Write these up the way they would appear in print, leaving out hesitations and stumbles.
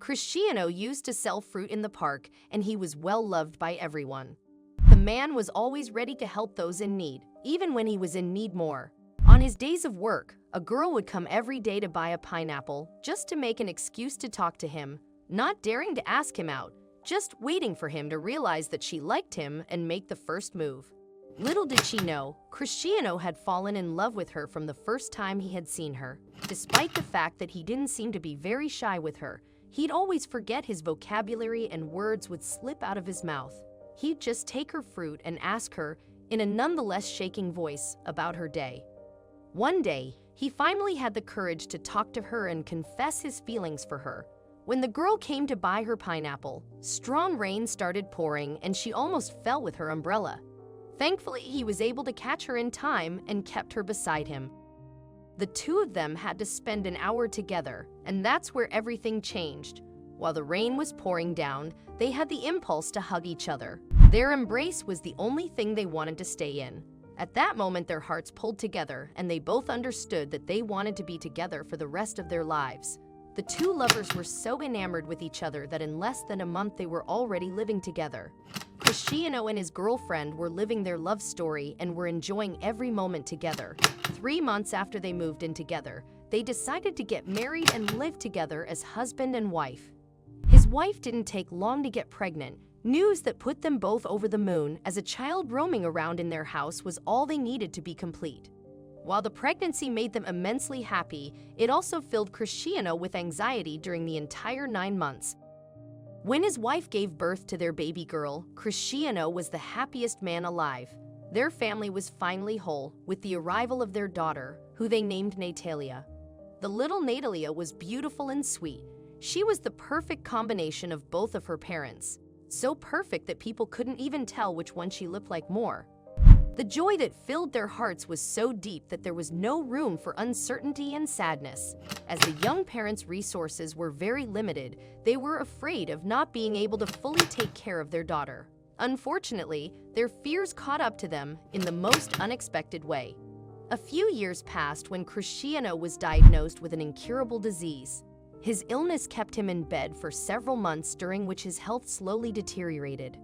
Cristiano used to sell fruit in the park, and he was well loved by everyone. The man was always ready to help those in need, even when he was in need more. On his days of work, a girl would come every day to buy a pineapple just to make an excuse to talk to him, not daring to ask him out, just waiting for him to realize that she liked him and make the first move. Little did she know, Cristiano had fallen in love with her from the first time he had seen her. Despite the fact that he didn't seem to be very shy with her, he'd always forget his vocabulary and words would slip out of his mouth. He'd just take her fruit and ask her, in a nonetheless shaking voice, about her day. One day, he finally had the courage to talk to her and confess his feelings for her. When the girl came to buy her pineapple, strong rain started pouring and she almost fell with her umbrella. Thankfully, he was able to catch her in time and kept her beside him. The two of them had to spend an hour together, and that's where everything changed. While the rain was pouring down, they had the impulse to hug each other. Their embrace was the only thing they wanted to stay in. At that moment, their hearts pulled together, and they both understood that they wanted to be together for the rest of their lives. The two lovers were so enamored with each other that in less than a month they were already living together. Cristiano and his girlfriend were living their love story and were enjoying every moment together. 3 months after they moved in together, they decided to get married and live together as husband and wife. His wife didn't take long to get pregnant, news that put them both over the moon, as a child roaming around in their house was all they needed to be complete. While the pregnancy made them immensely happy, it also filled Cristiano with anxiety during the entire 9 months. When his wife gave birth to their baby girl, Cristiano was the happiest man alive. Their family was finally whole with the arrival of their daughter, who they named Natalia. The little Natalia was beautiful and sweet. She was the perfect combination of both of her parents. So perfect that people couldn't even tell which one she looked like more. The joy that filled their hearts was so deep that there was no room for uncertainty and sadness. As the young parents' resources were very limited, they were afraid of not being able to fully take care of their daughter. Unfortunately, their fears caught up to them in the most unexpected way. A few years passed when Cristiano was diagnosed with an incurable disease. His illness kept him in bed for several months, during which his health slowly deteriorated.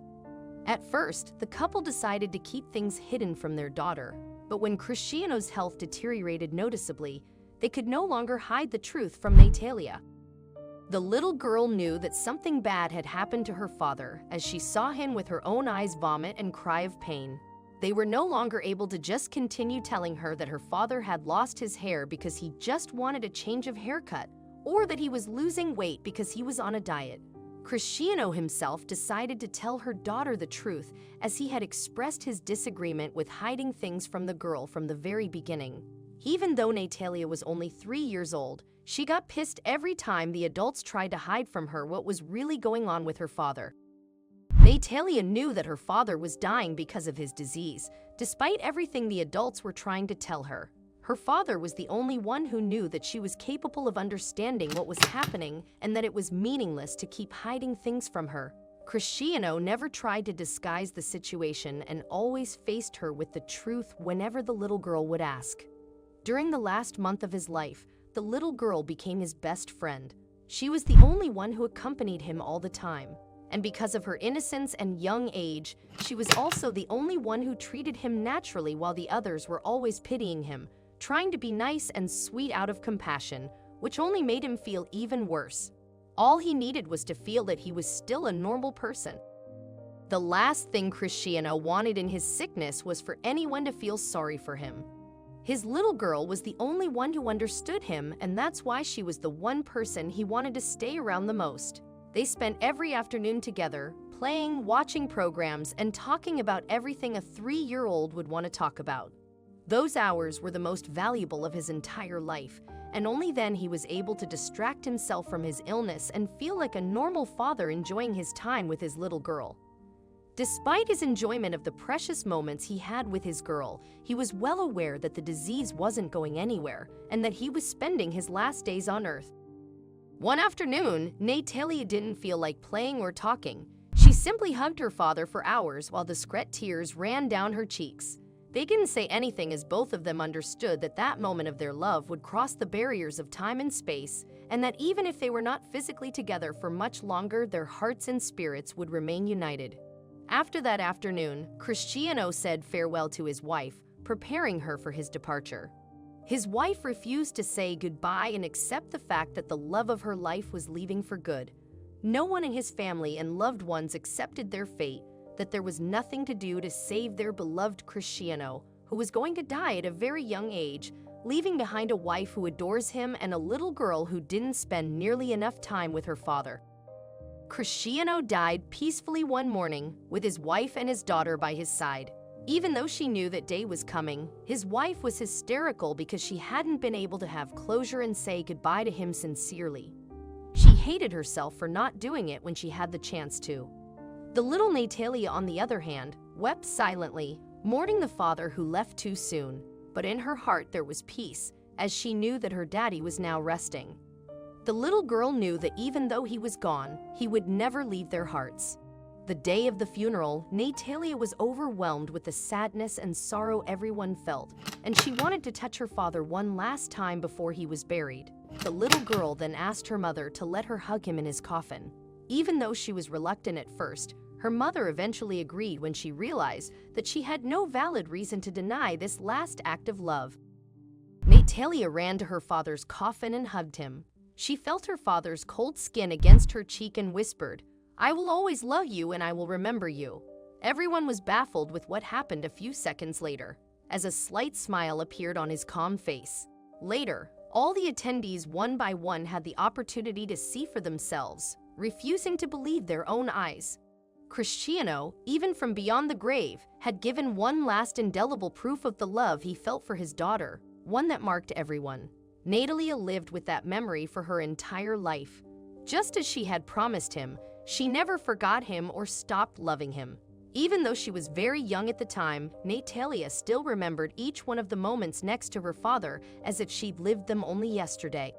At first, the couple decided to keep things hidden from their daughter, but when Cristiano's health deteriorated noticeably, they could no longer hide the truth from Natalia. The little girl knew that something bad had happened to her father as she saw him with her own eyes vomit and cry of pain. They were no longer able to just continue telling her that her father had lost his hair because he just wanted a change of haircut, or that he was losing weight because he was on a diet. Cristiano himself decided to tell her daughter the truth, as he had expressed his disagreement with hiding things from the girl from the very beginning. Even though Natalia was only 3 years old, she got pissed every time the adults tried to hide from her what was really going on with her father. Natalia knew that her father was dying because of his disease, despite everything the adults were trying to tell her. Her father was the only one who knew that she was capable of understanding what was happening and that it was meaningless to keep hiding things from her. Cristiano never tried to disguise the situation and always faced her with the truth whenever the little girl would ask. During the last month of his life, the little girl became his best friend. She was the only one who accompanied him all the time. And because of her innocence and young age, she was also the only one who treated him naturally while the others were always pitying him, trying to be nice and sweet out of compassion, which only made him feel even worse. All he needed was to feel that he was still a normal person. The last thing Cristiano wanted in his sickness was for anyone to feel sorry for him. His little girl was the only one who understood him, and that's why she was the one person he wanted to stay around the most. They spent every afternoon together, playing, watching programs, and talking about everything a 3-year-old would want to talk about. Those hours were the most valuable of his entire life, and only then he was able to distract himself from his illness and feel like a normal father enjoying his time with his little girl. Despite his enjoyment of the precious moments he had with his girl, he was well aware that the disease wasn't going anywhere and that he was spending his last days on Earth. One afternoon, Natalia didn't feel like playing or talking. She simply hugged her father for hours while discreet tears ran down her cheeks. They didn't say anything as both of them understood that that moment of their love would cross the barriers of time and space, and that even if they were not physically together for much longer, their hearts and spirits would remain united. After that afternoon, Cristiano said farewell to his wife, preparing her for his departure. His wife refused to say goodbye and accept the fact that the love of her life was leaving for good. No one in his family and loved ones accepted their fate, that there was nothing to do to save their beloved Cristiano, who was going to die at a very young age, leaving behind a wife who adores him and a little girl who didn't spend nearly enough time with her father. Cristiano died peacefully one morning, with his wife and his daughter by his side. Even though she knew that day was coming, his wife was hysterical because she hadn't been able to have closure and say goodbye to him sincerely. She hated herself for not doing it when she had the chance to. The little Natalia, on the other hand, wept silently, mourning the father who left too soon. But in her heart there was peace, as she knew that her daddy was now resting. The little girl knew that even though he was gone, he would never leave their hearts. The day of the funeral, Natalia was overwhelmed with the sadness and sorrow everyone felt, and she wanted to touch her father one last time before he was buried. The little girl then asked her mother to let her hug him in his coffin. Even though she was reluctant at first, her mother eventually agreed when she realized that she had no valid reason to deny this last act of love. Natalia ran to her father's coffin and hugged him. She felt her father's cold skin against her cheek and whispered, "I will always love you and I will remember you." Everyone was baffled with what happened a few seconds later, as a slight smile appeared on his calm face. Later, all the attendees one by one had the opportunity to see for themselves, refusing to believe their own eyes. Cristiano, even from beyond the grave, had given one last indelible proof of the love he felt for his daughter, one that marked everyone. Natalia lived with that memory for her entire life. Just as she had promised him, she never forgot him or stopped loving him. Even though she was very young at the time, Natalia still remembered each one of the moments next to her father as if she'd lived them only yesterday.